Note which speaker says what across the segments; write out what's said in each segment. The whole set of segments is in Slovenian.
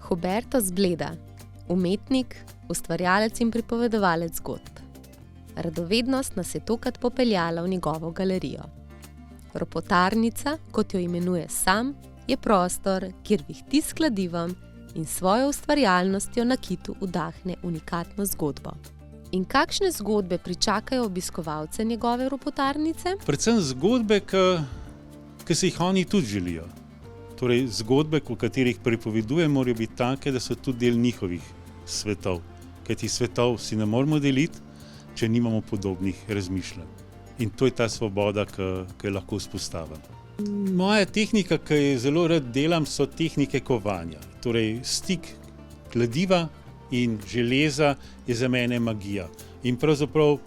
Speaker 1: Huberto Zbleda, umetnik, ustvarjalec in pripovedovalec zgodb. Radovednost nas je tokrat popeljala v njegovo galerijo. Ropotarnica, kot jo imenuje sam, je prostor, kjer vihti s kladivom in svojo ustvarjalnostjo na kitu vdahne unikatno zgodbo. In kakšne zgodbe pričakajo obiskovalce njegove ropotarnice?
Speaker 2: Predvsem zgodbe, ki se jih oni tudi želijo. Torej, zgodbe, o katerih pripovedujem, morajo biti take, da so tudi del njihovih svetov. Kajti svetov si ne moremo deliti, če nimamo podobnih razmišljanj. In to je ta svoboda, ki jo lahko vzpostavim. Moja tehnika, ki jo zelo rad delam, so tehnike kovanja. Torej, stik kladiva in železa je za mene magija. In pravzaprav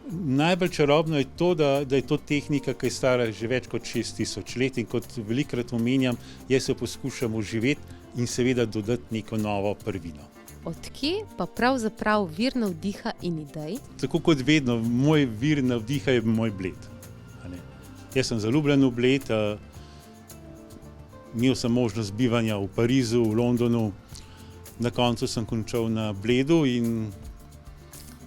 Speaker 2: najbolj čarobno je to, da je to tehnika, ki je stara že več kot 6000 let in kot velikokrat omenjam, jaz jo poskušam oživeti in seveda dodati neko novo prvino.
Speaker 1: Od kje pa pravzaprav vir navdiha in idej?
Speaker 2: Tako kot vedno, moj vir navdiha je moj Bled. Jaz sem zaljubljen v Bled, imel sem možnost bivanja v Parizu, v Londonu, na koncu sem končal na Bledu in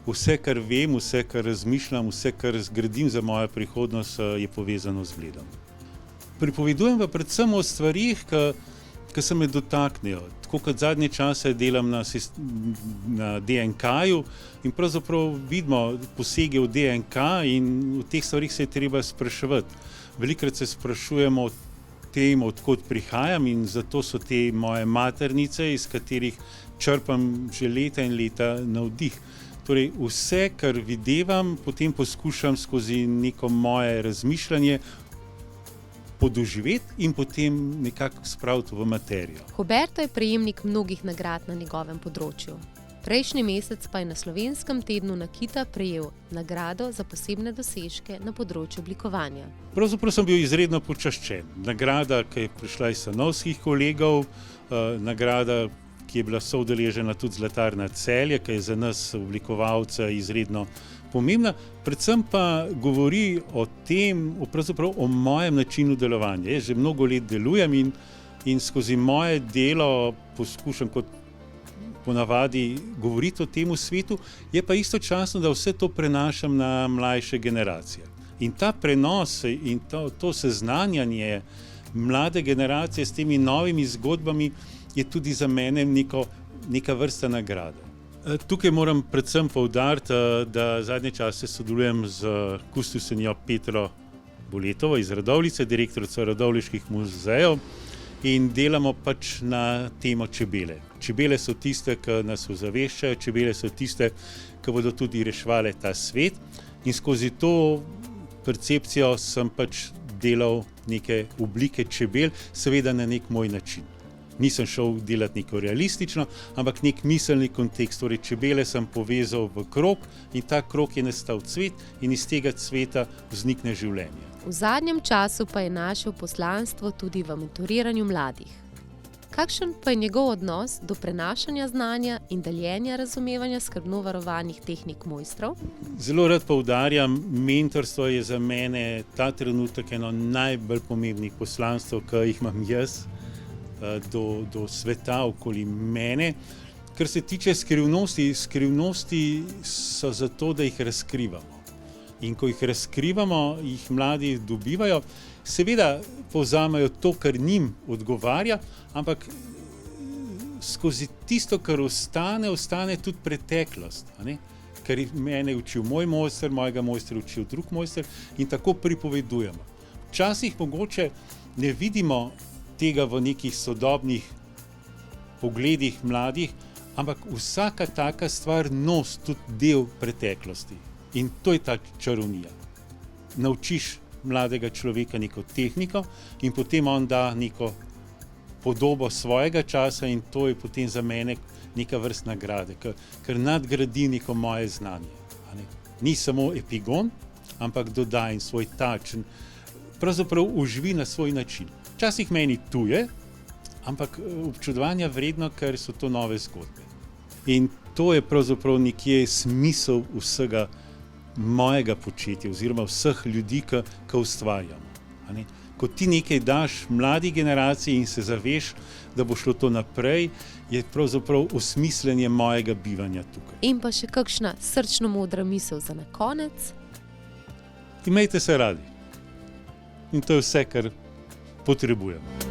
Speaker 2: vse, kar vem, vse, kar razmišljam, vse, kar zgradim za mojo prihodnost, je povezano z Bledom. Pripovedujem pa predvsem o stvarih, ki se me dotaknejo. Tako kot zadnje čase delam na DNK-ju in pravzaprav vidimo posege v DNK in v teh stvarih se je treba spraševati. Velikokrat se sprašujemo o tem, odkot prihajam in zato so te moje maternice, iz katerih črpam že leta in leta navdih. Torej, vse, kar videvam, potem poskušam skozi neko moje razmišljanje podoživeti in potem nekako spraviti v materijo.
Speaker 1: Huberto je prejemnik mnogih nagrad na njegovem področju. Prejšnji mesec pa je na Slovenskem tednu nakita prejel nagrado za posebne dosežke na področju oblikovanja.
Speaker 2: Pravzaprav sem bil izredno počaščen. Nagrada, ki je prišla iz stanovskih kolegov, nagrada, ki je bila soudeležena tudi Zlatarna Celje, ki je za nas oblikovalce izredno pomembna, predvsem pa govori o tem, pravzaprav o mojem načinu delovanja. Jaz že mnogo let delujem in skozi moje delo poskušam kot ponavadi govoriti o tem svetu, je pa istočasno, da vse to prenašam na mlajše generacije. In ta prenos in to seznanjanje mlade generacije s temi novimi zgodbami je tudi za mene neka vrsta nagrade. Tukaj moram predvsem poudariti, da zadnje čase sodelujem z kustosinjo Petro Boletovo iz Radovljice, direktorico Radovljiških muzejev in delamo pač na temo čebele. Čebele so tiste, ki nas ozaveščajo, čebele so tiste, ki bodo tudi reševale ta svet in skozi to percepcijo sem pač delal neke oblike čebel, seveda na nek moj način. Nisem šel delati neko realistično, ampak nek miselni kontekst. Torej, čebele sem povezal v krog in ta krog je nastal cvet in iz tega cveta vznikne življenje.
Speaker 1: V zadnjem času pa je našel poslanstvo tudi v mentoriranju mladih. Kakšen pa je njegov odnos do prenašanja znanja in deljenja razumevanja skrbno varovanih tehnik mojstrov?
Speaker 2: Zelo rad poudarjam, mentorstvo je za mene ta trenutek eno najbolj pomembnih poslanstv, ki jih imam jaz do sveta okoli mene. Kar se tiče skrivnosti so zato, da jih razkrivamo. In ko jih razkrivamo, jih mladi dobivajo. Seveda povzamejo to, kar njim odgovarja, ampak skozi tisto, kar ostane tudi preteklost. Ker mene je učil moj mojster, mojega mojstra učil drug mojster in tako pripovedujemo. Včasih mogoče ne vidimo tega v nekih sodobnih pogledih mladih, ampak vsaka taka stvar nosi tudi del preteklosti. In to je ta čarovnija. Naučiš mladega človeka neko tehniko in potem on da neko podobo svojega časa in to je potem za mene neka vrst nagrade, ker nadgradi neko moje znanje. Ni samo epigon, ampak doda in svoj tač, pravzaprav uživi na svoj način. Včasih meni tuje, ampak občudovanja vredno, ker so to nove zgodbe. In to je pravzaprav nekje smisel vsega mojega početja oziroma vseh ljudi, ki ustvarjamo. ko ti nekaj daš mladi generaciji in se zaveš, da bo šlo to naprej, je pravzaprav osmisljenje mojega bivanja tukaj.
Speaker 1: In pa še kakšna srčno modra misel za na konec?
Speaker 2: Imejte se radi. In to je vse, kar potrebujemo.